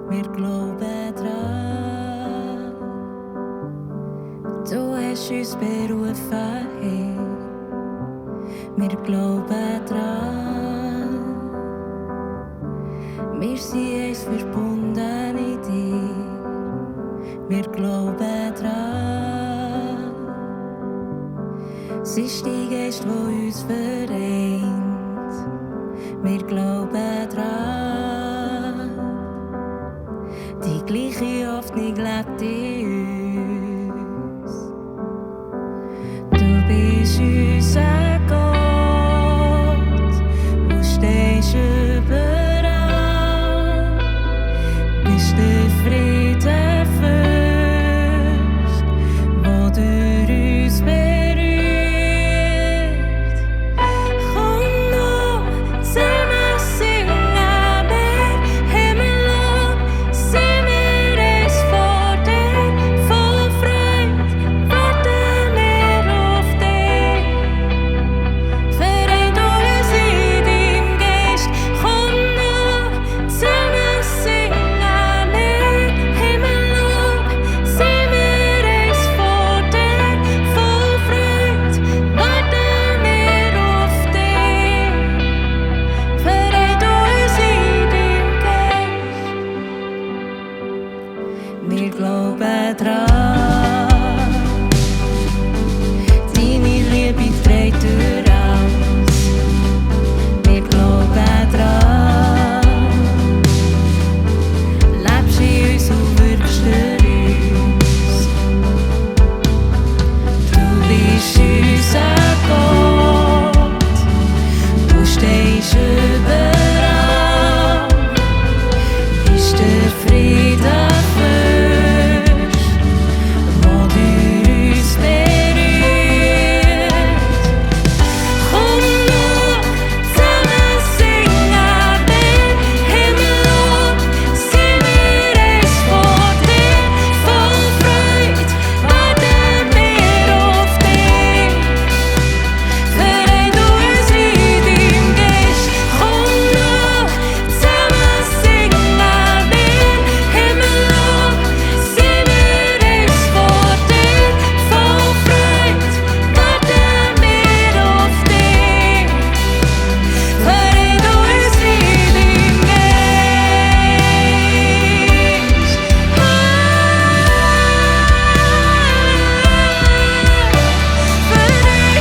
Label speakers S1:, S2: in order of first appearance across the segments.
S1: wir glauben dran. Du hast uns berufen, Herr, wir glauben dran. Wir sind eins verbunden in dir, wir glauben dran. Es ist dein Geist, der uns vereint, wir glauben dran. Die gliichi Hoffnig läbt in uns. Du bist unser Gott, du steisch überall, bist der Fridefürst, wo durch uns berührt. Komm noch, zäme, singe, Himmel, sind wir es vor dir, voll Fröid, warte wir auf dich. Vereint uns in Dim Geist, komm noch, zäme, singe, Himmel, sind wir es vor dir, voll Fröid, warte wir auf dich. Vereint uns in Dim Geist, wir glauben dran. Dini Liebi treit durch alles, wir glauben dran. Läbsch in uns und würksch uns. Du bist unser Gott, du stehst überall, bist der Fridefürst, wo durch uns berührt. Komm noch, zäme, singe, Himmel, sind wir es vor dir, voll Fröid, warte wir auf dich. Vereint uns in Dim Geist, komm noch, zäme, singe, Himmel, sind wir es vor dir, voll Fröid, warte wir auf dich. Vereint uns in Dim Geist. Vereint uns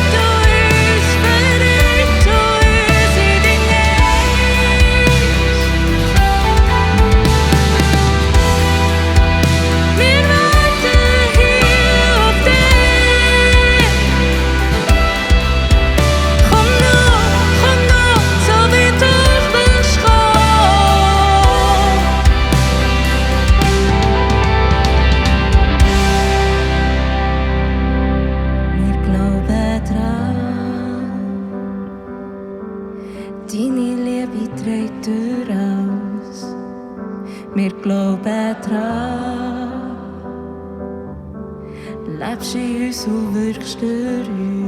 S1: in Dim Geist. Wir warten hier auf dich. Komm noch, so wie du bist gekommen. Wir glauben dran. Dini Liebi treit durch alles, wir glauben dran. Läbsch in uns und würksch uns.